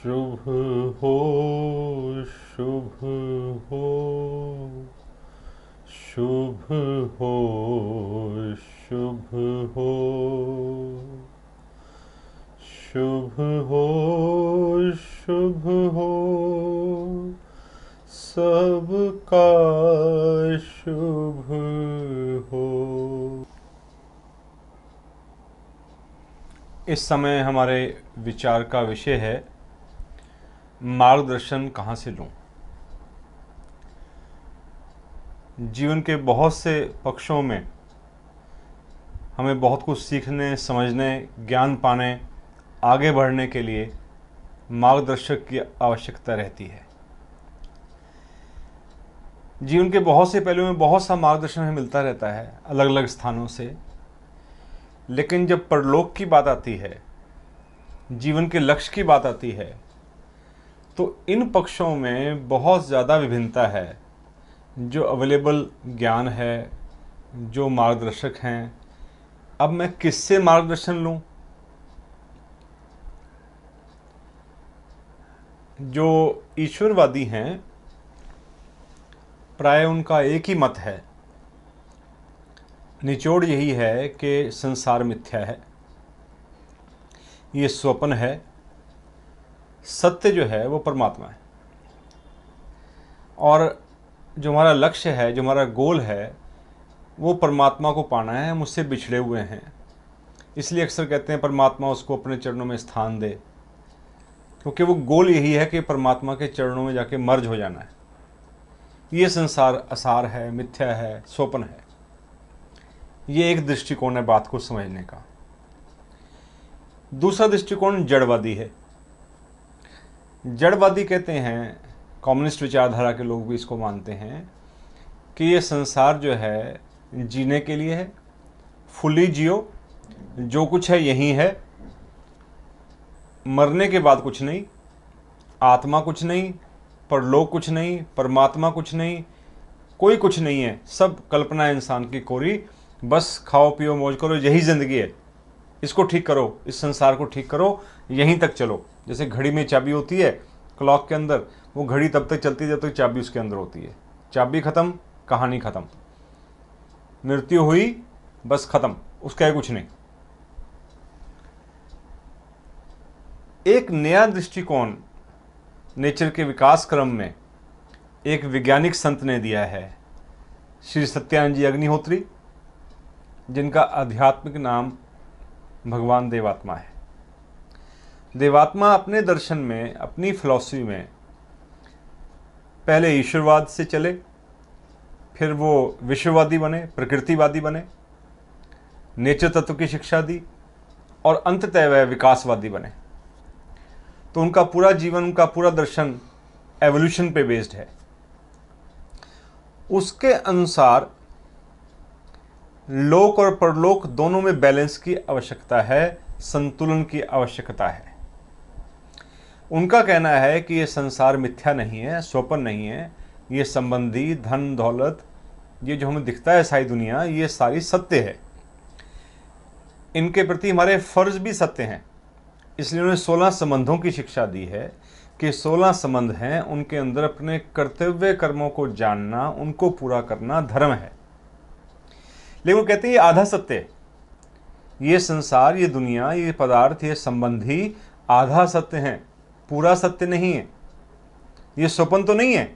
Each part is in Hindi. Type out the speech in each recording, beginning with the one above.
शुभ हो, शुभ हो, शुभ हो, शुभ हो, शुभ हो, शुभ हो, सबका शुभ हो। इस समय हमारे विचार का विषय है मार्गदर्शन कहाँ से लूँ। जीवन के बहुत से पक्षों में हमें बहुत कुछ सीखने, समझने, ज्ञान पाने, आगे बढ़ने के लिए मार्गदर्शक की आवश्यकता रहती है। जीवन के बहुत से पहलुओं में बहुत सा मार्गदर्शन हमें मिलता रहता है अलग अलग स्थानों से, लेकिन जब परलोक की बात आती है, जीवन के लक्ष्य की बात आती है, तो इन पक्षों में बहुत ज़्यादा विभिन्नता है। जो अवेलेबल ज्ञान है, जो मार्गदर्शक हैं, अब मैं किससे मार्गदर्शन लूं? जो ईश्वरवादी हैं, प्राय उनका एक ही मत है, निचोड़ यही है कि संसार मिथ्या है, ये स्वप्न है, सत्य जो है वो परमात्मा है। और जो हमारा लक्ष्य है, जो हमारा गोल है, वो परमात्मा को पाना है। हम उससे बिछड़े हुए हैं, इसलिए अक्सर कहते हैं परमात्मा उसको अपने चरणों में स्थान दे, क्योंकि वो गोल यही है कि परमात्मा के चरणों में जाके मर्ज हो जाना है। ये संसार असार है, मिथ्या है, स्वप्न है। ये एक दृष्टिकोण है बात को समझने का। दूसरा दृष्टिकोण जड़वादी है। जड़वादी कहते हैं, कम्युनिस्ट विचारधारा के लोग भी इसको मानते हैं, कि ये संसार जो है जीने के लिए है, फुली जियो, जो कुछ है यही है, मरने के बाद कुछ नहीं, आत्मा कुछ नहीं, परलोक कुछ नहीं, परमात्मा कुछ नहीं, कोई कुछ नहीं है, सब कल्पना है इंसान की कोरी। बस खाओ पियो मौज करो, यही ज़िंदगी है, इसको ठीक करो, इस संसार को ठीक करो, यहीं तक चलो। जैसे घड़ी में चाबी होती है क्लॉक के अंदर, वो घड़ी तब तक चलती है जब तक चाबी उसके अंदर होती है। चाबी ख़त्म, कहानी ख़त्म, मृत्यु हुई, बस ख़त्म, उसका है कुछ नहीं। एक नया दृष्टिकोण नेचर के विकास क्रम में एक वैज्ञानिक संत ने दिया है, श्री सत्यानंद जी अग्निहोत्री, जिनका आध्यात्मिक नाम भगवान देवात्मा है। देवात्मा अपने दर्शन में, अपनी फिलॉसफी में पहले ईश्वरवाद से चले, फिर वो विश्ववादी बने, प्रकृतिवादी बने, नेचर तत्व की शिक्षा दी, और अंततः वह विकासवादी बने। तो उनका पूरा जीवन, उनका पूरा दर्शन एवोल्यूशन पे बेस्ड है। उसके अनुसार लोक और परलोक दोनों में बैलेंस की आवश्यकता है, संतुलन की आवश्यकता है। उनका कहना है कि ये संसार मिथ्या नहीं है, स्वप्न नहीं है, ये संबंधी, धन दौलत, ये जो हमें दिखता है सारी दुनिया, ये सारी सत्य है। इनके प्रति हमारे फर्ज भी सत्य हैं। इसलिए उन्होंने 16 संबंधों की शिक्षा दी है कि 16 संबंध हैं, उनके अंदर अपने कर्तव्य कर्मों को जानना, उनको पूरा करना धर्म है। लेकिन वो कहते हैं ये आधा सत्य है, ये संसार, ये दुनिया, ये पदार्थ, ये संबंधी आधा सत्य हैं, पूरा सत्य नहीं है। ये स्वप्न तो नहीं है,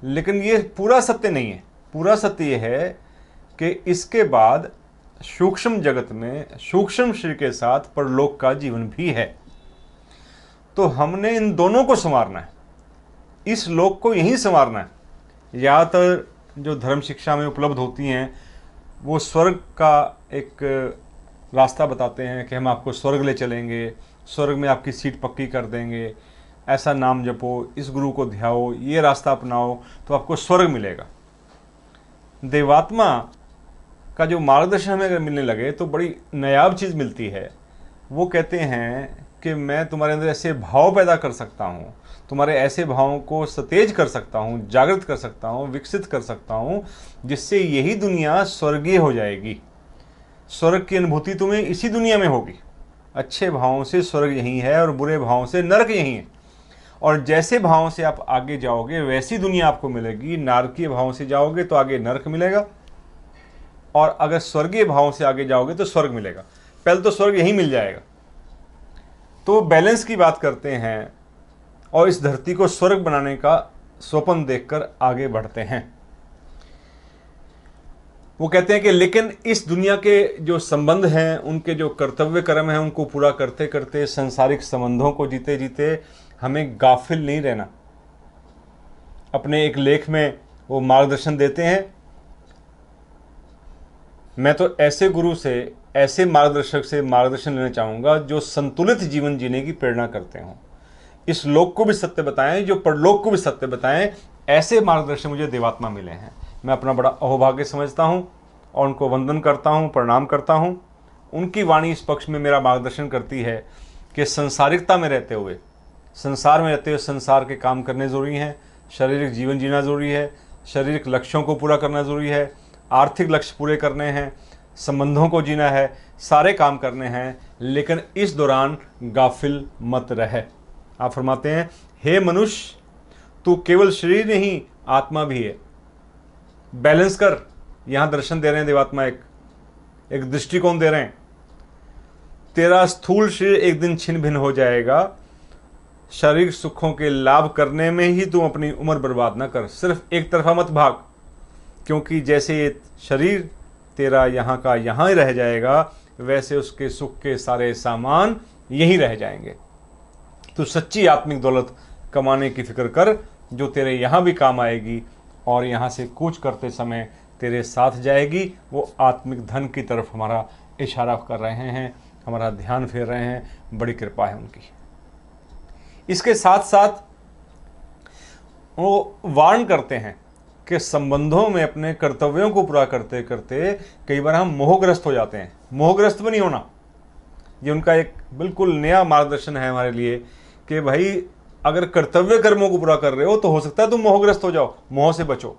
लेकिन ये पूरा सत्य नहीं है। पूरा सत्य ये है कि इसके बाद सूक्ष्म जगत में, सूक्ष्म शरीर के साथ परलोक का जीवन भी है। तो हमने इन दोनों को संवारना है, इस लोक को यहीं संवारना है। ज़्यादातर जो धर्म शिक्षा में उपलब्ध होती हैं, वो स्वर्ग का एक रास्ता बताते हैं कि हम आपको स्वर्ग ले चलेंगे, स्वर्ग में आपकी सीट पक्की कर देंगे, ऐसा नाम जपो, इस गुरु को ध्याओ, ये रास्ता अपनाओ तो आपको स्वर्ग मिलेगा। देवात्मा का जो मार्गदर्शन हमें अगर मिलने लगे तो बड़ी नायाब चीज़ मिलती है। वो कहते हैं कि मैं तुम्हारे अंदर ऐसे भाव पैदा कर सकता हूँ, तुम्हारे ऐसे भावों को सतेज कर सकता हूँ, जागृत कर सकता हूँ, विकसित कर सकता हूँ, जिससे यही दुनिया स्वर्गीय हो जाएगी। स्वर्ग की अनुभूति तुम्हें इसी दुनिया में होगी। अच्छे भावों से स्वर्ग यहीं है और बुरे भावों से नरक यहीं है। और जैसे भावों से आप आगे जाओगे वैसी दुनिया आपको मिलेगी। नारकीय भावों से जाओगे तो आगे नरक मिलेगा, और अगर स्वर्गीय भावों से आगे जाओगे तो स्वर्ग मिलेगा। पहले तो स्वर्ग यही मिल जाएगा। तो बैलेंस की बात करते हैं और इस धरती को स्वर्ग बनाने का स्वप्न देखकर आगे बढ़ते हैं। वो कहते हैं कि लेकिन इस दुनिया के जो संबंध हैं, उनके जो कर्तव्य कर्म हैं, उनको पूरा करते करते, सांसारिक संबंधों को जीते जीते हमें गाफिल नहीं रहना। अपने एक लेख में वो मार्गदर्शन देते हैं, मैं तो ऐसे गुरु से, ऐसे मार्गदर्शक से मार्गदर्शन लेना चाहूँगा जो संतुलित जीवन जीने की प्रेरणा करते हों, इस लोक को भी सत्य बताएं, जो परलोक को भी सत्य बताएं। ऐसे मार्गदर्शन मुझे देवात्मा मिले हैं। मैं अपना बड़ा अहोभाग्य समझता हूँ और उनको वंदन करता हूँ, प्रणाम करता हूँ। उनकी वाणी इस पक्ष में मेरा मार्गदर्शन करती है कि संसारिकता में रहते हुए, संसार में रहते हुए संसार के काम करने ज़रूरी हैं, शारीरिक जीवन जीना ज़रूरी है, शारीरिक लक्ष्यों को पूरा करना ज़रूरी है, आर्थिक लक्ष्य पूरे करने हैं, संबंधों को जीना है, सारे काम करने हैं, लेकिन इस दौरान गाफिल मत रहे। आप फरमाते हैं, हे मनुष्य, तू केवल शरीर नहीं आत्मा भी है, बैलेंस कर। यहां दर्शन दे रहे हैं देवात्मा, एक दृष्टिकोण दे रहे हैं। तेरा स्थूल शरीर एक दिन छिन्न भिन्न हो जाएगा, शारीरिक सुखों के लाभ करने में ही तुम अपनी उम्र बर्बाद ना कर। सिर्फ एक तरफा मत भाग, क्योंकि जैसे ये शरीर तेरा यहाँ का यहाँ ही रह जाएगा, वैसे उसके सुख के सारे सामान यहीं रह जाएंगे। तो सच्ची आत्मिक दौलत कमाने की फिक्र कर, जो तेरे यहाँ भी काम आएगी और यहाँ से कूच करते समय तेरे साथ जाएगी। वो आत्मिक धन की तरफ हमारा इशारा कर रहे हैं, हमारा ध्यान फेर रहे हैं। बड़ी कृपा है उनकी। इसके साथ साथ वो वार्न करते हैं कि संबंधों में अपने कर्तव्यों को पूरा करते करते कई बार हम मोहग्रस्त हो जाते हैं। मोहग्रस्त भी नहीं होना, ये उनका एक बिल्कुल नया मार्गदर्शन है हमारे लिए कि भाई अगर कर्तव्य कर्मों को पूरा कर रहे हो तो हो सकता है तुम मोहग्रस्त हो जाओ। मोह से बचो,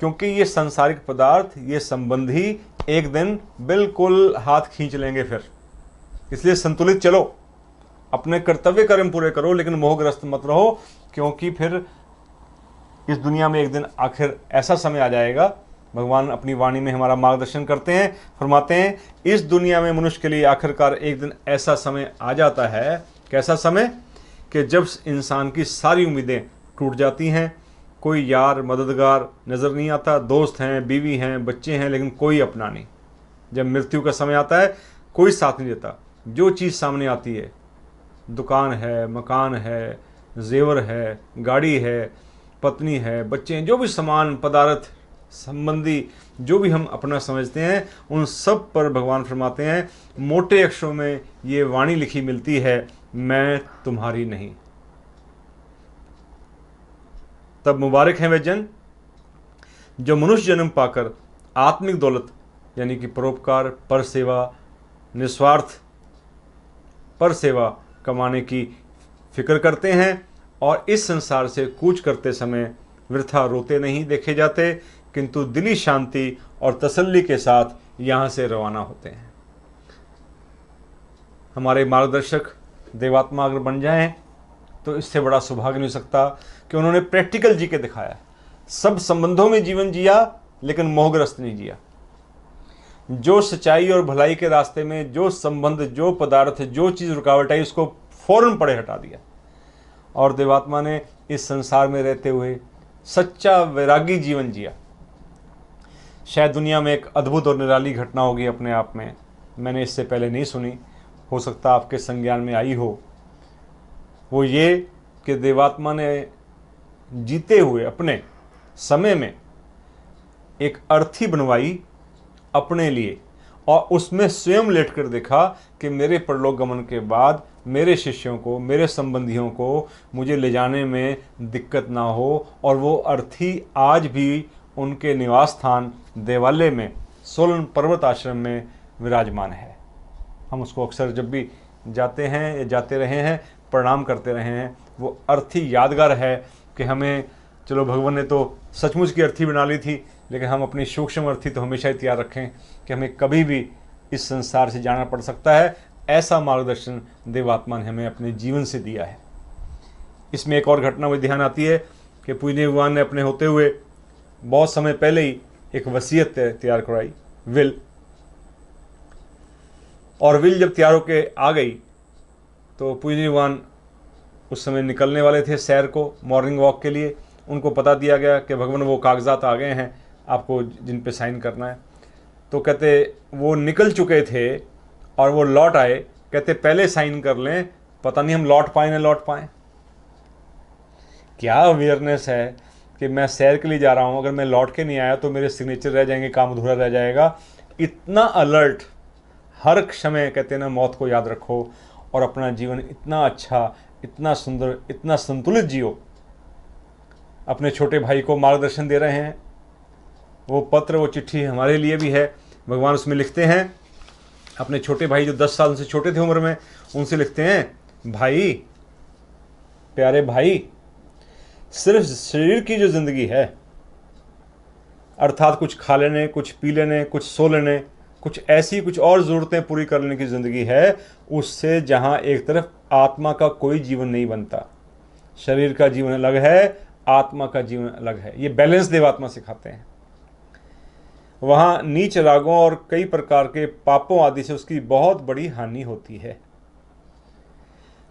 क्योंकि ये सांसारिक पदार्थ, ये संबंधी एक दिन बिल्कुल हाथ खींच लेंगे फिर। इसलिए संतुलित चलो, अपने कर्तव्य कर्म पूरे करो, लेकिन मोहग्रस्त मत रहो, क्योंकि फिर इस दुनिया में एक दिन आखिर ऐसा समय आ जाएगा। भगवान अपनी वाणी में हमारा मार्गदर्शन करते हैं, फरमाते हैं, इस दुनिया में मनुष्य के लिए आखिरकार एक दिन ऐसा समय आ जाता है। कैसा समय? कि जब इंसान की सारी उम्मीदें टूट जाती हैं, कोई यार मददगार नज़र नहीं आता, दोस्त हैं, बीवी हैं, बच्चे हैं, लेकिन कोई अपना नहीं। जब मृत्यु का समय आता है, कोई साथ नहीं देता। जो चीज़ सामने आती है, दुकान है, मकान है, जेवर है, गाड़ी है, पत्नी है, बच्चे हैं, जो भी सामान पदार्थ संबंधी जो भी हम अपना समझते हैं, उन सब पर भगवान फरमाते हैं, मोटे अक्षरों में ये वाणी लिखी मिलती है, मैं तुम्हारी नहीं। तब मुबारक हैं वे जन जो मनुष्य जन्म पाकर आत्मिक दौलत यानी कि परोपकार, पर सेवा, निस्वार्थ पर सेवा कमाने की फिक्र करते हैं और इस संसार से कूच करते समय वृथा रोते नहीं देखे जाते, किंतु दिली शांति और तसल्ली के साथ यहाँ से रवाना होते हैं। हमारे मार्गदर्शक देवात्मा अगर बन जाएं तो इससे बड़ा सौभाग्य नहीं हो सकता कि उन्होंने प्रैक्टिकल जी के दिखाया। सब संबंधों में जीवन जिया, लेकिन मोहग्रस्त नहीं जिया। जो सच्चाई और भलाई के रास्ते में जो संबंध, जो पदार्थ, जो चीज़ रुकावट आई, उसको फौरन पड़े हटा दिया। और देवात्मा ने इस संसार में रहते हुए सच्चा वैरागी जीवन जिया। शायद दुनिया में एक अद्भुत और निराली घटना होगी अपने आप में, मैंने इससे पहले नहीं सुनी, हो सकता आपके संज्ञान में आई हो। वो ये कि देवात्मा ने जीते हुए अपने समय में एक अर्थी बनवाई अपने लिए, और उसमें स्वयं लेटकर देखा कि मेरे परलोक गमन के बाद मेरे शिष्यों को, मेरे संबंधियों को मुझे ले जाने में दिक्कत ना हो। और वो अर्थी आज भी उनके निवास स्थान देवालय में सोलन पर्वत आश्रम में विराजमान है। हम उसको अक्सर जब भी जाते हैं या जाते रहे हैं, प्रणाम करते रहे हैं। वो अर्थी यादगार है कि हमें, चलो भगवान ने तो सचमुच की अर्थी बना ली थी, लेकिन हम अपनी सूक्ष्म अर्थी तो हमेशा ही तैयार रखें कि हमें कभी भी इस संसार से जाना पड़ सकता है। ऐसा मार्गदर्शन देवात्मा ने हमें अपने जीवन से दिया है। इसमें एक और घटना मुझे ध्यान आती है कि पूजनीय भगवान ने अपने होते हुए बहुत समय पहले ही एक वसीयत तैयार करवाई, विल। और विल जब तैयार होके आ गई तो पूजनीय भगवान उस समय निकलने वाले थे सैर को, मॉर्निंग वॉक के लिए। उनको पता दिया गया कि भगवान वो कागजात आ गए हैं आपको जिन पे साइन करना है। तो कहते वो निकल चुके थे और वो लौट आए, कहते पहले साइन कर लें, पता नहीं हम लौट पाए ना लौट पाए। क्या अवेयरनेस है कि मैं सैर के लिए जा रहा हूँ, अगर मैं लौट के नहीं आया तो मेरे सिग्नेचर रह जाएंगे, काम अधूरा रह जाएगा। इतना अलर्ट, हर समय कहते हैं ना मौत को याद रखो और अपना जीवन इतना अच्छा, इतना सुंदर, इतना संतुलित जियो। अपने छोटे भाई को मार्गदर्शन दे रहे हैं। वो पत्र, वो चिट्ठी हमारे लिए भी है। भगवान उसमें लिखते हैं, अपने छोटे भाई जो 10 साल से छोटे थे उम्र में, उनसे लिखते हैं, भाई, प्यारे भाई, सिर्फ शरीर की जो जिंदगी है, अर्थात कुछ खा लेने, कुछ पी लेने, कुछ सो लेने, कुछ ऐसी कुछ और ज़रूरतें पूरी करने की ज़िंदगी है, उससे जहाँ एक तरफ आत्मा का कोई जीवन नहीं बनता। शरीर का जीवन अलग है, आत्मा का जीवन अलग है। ये बैलेंस देवात्मा सिखाते हैं। वहाँ नीच रागों और कई प्रकार के पापों आदि से उसकी बहुत बड़ी हानि होती है।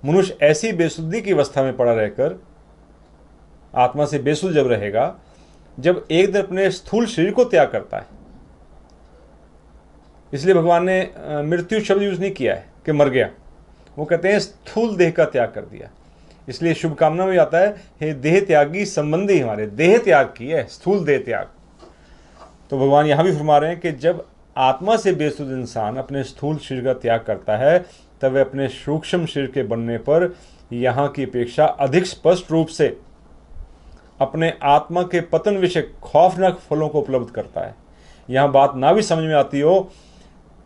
मनुष्य ऐसी बेसुद्धि की अवस्था में पड़ा रहकर, आत्मा से बेसुध जब रहेगा, जब एक दिन अपने स्थूल शरीर को त्याग करता है। इसलिए भगवान ने मृत्यु शब्द यूज नहीं किया है कि मर गया, वो कहते हैं स्थूल देह का त्याग कर दिया। इसलिए शुभकामना में आता है, हे देह त्यागी संबंधी, हमारे देह त्याग की है, स्थूल देह त्याग। तो भगवान यहां भी फरमा रहे हैं कि जब आत्मा से बेसुध इंसान अपने स्थूल शरीर का त्याग करता है, तब वह अपने सूक्ष्म शरीर के बनने पर यहाँ की अपेक्षा अधिक स्पष्ट रूप से अपने आत्मा के पतन विषय खौफनाक फलों को उपलब्ध करता है। यहाँ बात ना भी समझ में आती हो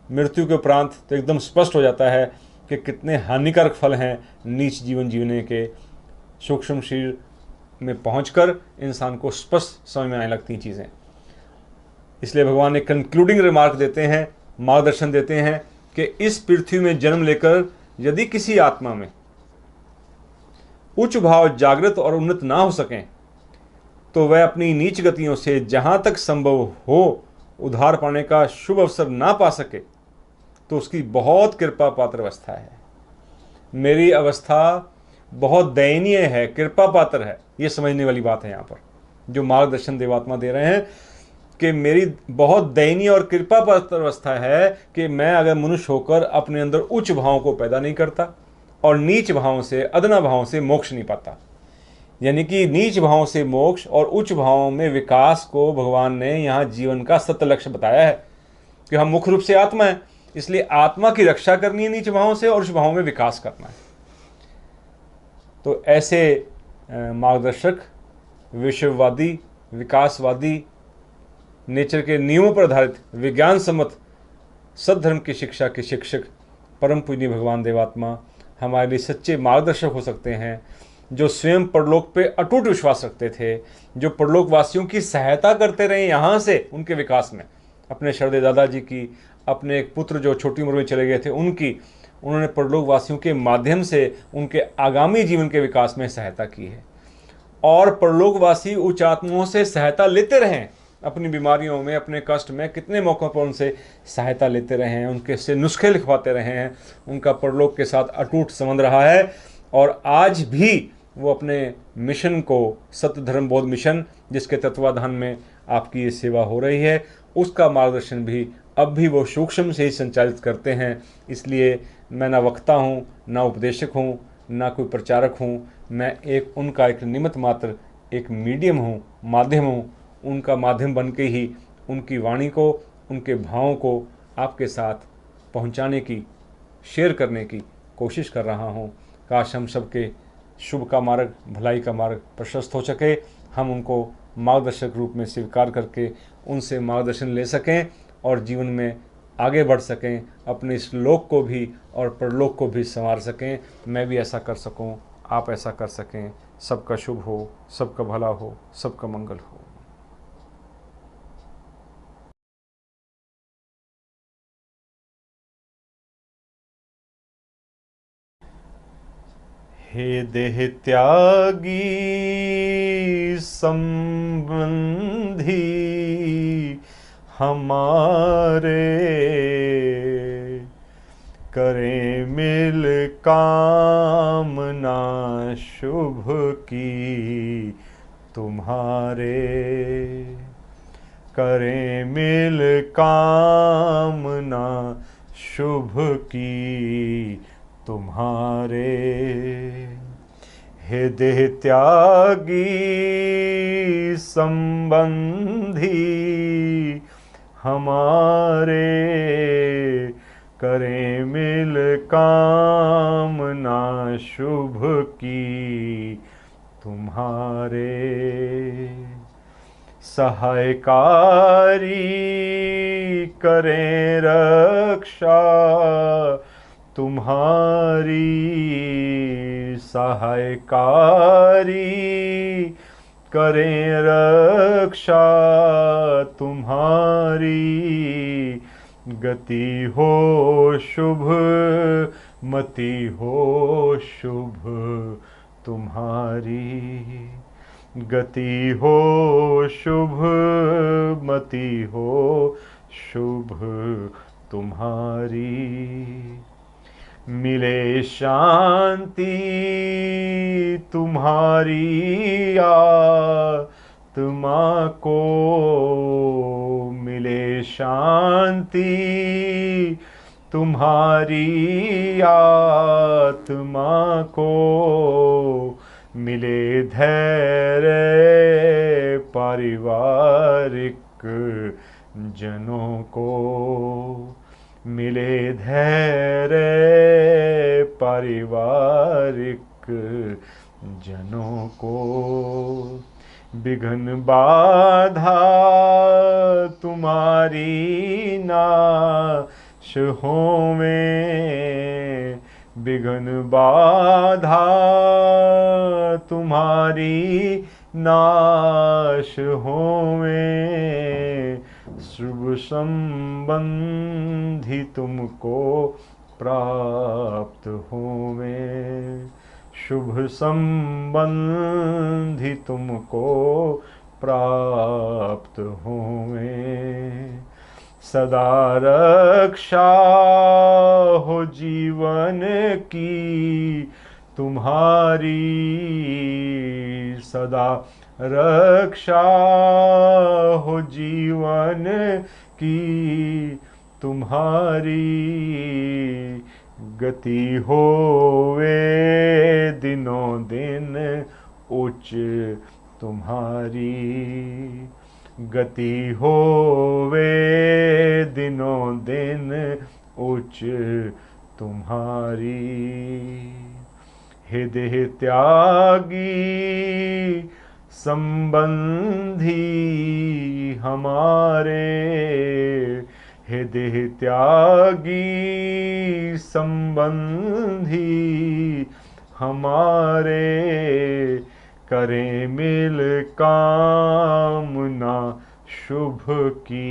मृत्यु के उपरांत, तो एकदम स्पष्ट हो जाता है कि कितने हानिकारक फल हैं नीच जीवन जीने के। सूक्ष्म शरीर में पहुंचकर इंसान को स्पष्ट समझ में आने लगती चीज़ें। इसलिए भगवान ने कंक्लूडिंग रिमार्क देते हैं, मार्गदर्शन देते हैं कि इस पृथ्वी में जन्म लेकर यदि किसी आत्मा में उच्च भाव जागृत और उन्नत ना हो सकें, तो वह अपनी नीच गतियों से जहां तक संभव हो उद्धार पाने का शुभ अवसर ना पा सके, तो उसकी बहुत कृपा पात्र अवस्था है। मेरी अवस्था बहुत दयनीय है, कृपा पात्र है, ये समझने वाली बात है यहाँ पर जो मार्गदर्शन देवात्मा दे रहे हैं कि मेरी बहुत दयनीय और कृपा पात्र अवस्था है कि मैं अगर मनुष्य होकर अपने अंदर उच्च भावों को पैदा नहीं करता और नीच भावों से, अदना भावों से मोक्ष नहीं पाता। यानी कि नीच भावों से मोक्ष और उच्च भावों में विकास को भगवान ने यहाँ जीवन का सत्य लक्ष्य बताया है कि हम मुख्य रूप से आत्मा है, इसलिए आत्मा की रक्षा करनी है नीच भावों से और उच्च भावों में विकास करना है। तो ऐसे मार्गदर्शक, विश्ववादी, विकासवादी, नेचर के नियमों पर आधारित विज्ञान सम्मत सद्धर्म की शिक्षा के शिक्षक परम पूजनीय भगवान देवात्मा हमारे लिए सच्चे मार्गदर्शक हो सकते हैं, जो स्वयं परलोक पे अटूट विश्वास रखते थे, जो परलोकवासियों की सहायता करते रहे यहाँ से उनके विकास में। अपने शरदे दादाजी की, अपने एक पुत्र जो छोटी उम्र में चले गए थे उनकी, उन्होंने परलोकवासियों के माध्यम से उनके आगामी जीवन के विकास में सहायता की है। और परलोकवासी उच्च आत्माओं से सहायता लेते रहे अपनी बीमारियों में, अपने कष्ट में, कितने मौक़ों पर उनसे सहायता लेते रहे हैं, उनके से नुस्खे लिखवाते रहे हैं। उनका परलोक के साथ अटूट संबंध रहा है और आज भी वो अपने मिशन को, सत्य धर्म बोध मिशन जिसके तत्वाधान में आपकी ये सेवा हो रही है, उसका मार्गदर्शन भी अब भी वो सूक्ष्म से ही संचालित करते हैं। इसलिए मैं ना वक्ता हूँ, ना उपदेशक हूँ, ना कोई प्रचारक हूँ, मैं उनका एक निमित्त मात्र एक मीडियम हूँ, माध्यम हूँ। उनका माध्यम बन के ही उनकी वाणी को, उनके भावों को आपके साथ पहुँचाने की, शेयर करने की कोशिश कर रहा हूँ। काश हम सबके शुभ का मार्ग, भलाई का मार्ग प्रशस्त हो सके, हम उनको मार्गदर्शक रूप में स्वीकार करके उनसे मार्गदर्शन ले सकें और जीवन में आगे बढ़ सकें, अपने इस लोक को भी और परलोक को भी संवार सकें। मैं भी ऐसा कर सकूं, आप ऐसा कर सकें। सबका शुभ हो, सबका भला हो, सबका मंगल हो। हे देह त्यागी संबंधी हमारे, करें मिल कामना शुभ की तुम्हारे, करें मिल कामना शुभ की तुम्हारे। हे देह त्यागी संबंधी हमारे, करें मिल कामना शुभ की तुम्हारे। सहायकारी करें रक्षा तुम्हारी, सहायकारी करें रक्षा तुम्हारी, गति हो शुभ मति हो शुभ तुम्हारी, गति हो शुभ मति हो शुभ तुम्हारी। मिले शांति तुम्हारी आत्मा को, मिले शांति तुम्हारी आत्मा को, मिले धैर्य पारिवारिक जनों को, मिले धैर्य पारिवारिक जनों को। विघ्न बाधा तुम्हारी नाश होवें, विघ्न बाधा तुम्हारी नाश होवें, शुभ संबंधी तुमको प्राप्त होवें, शुभ संबंधी तुमको प्राप्त होवें। सदा रक्षा हो जीवन की तुम्हारी, सदा रक्षा हो जीवन की तुम्हारी, गति होवे दिनों दिन उच्च तुम्हारी, गति होवे दिनों दिन उच्च तुम्हारी। हे देह त्यागी संबंधी हमारे, हे देह त्यागी संबंधी हमारे, करें मिल कामना शुभ की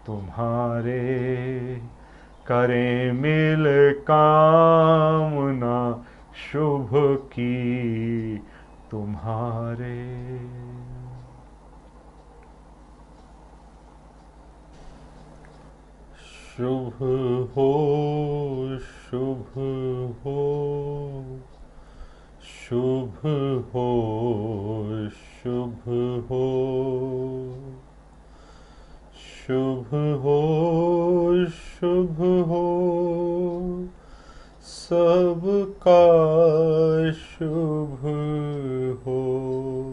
तुम्हारे, करें मिल कामना शुभ की तुम्हारे। शुभ हो शुभ हो शुभ हो शुभ हो शुभ हो शुभ हो, सबका शुभ हो।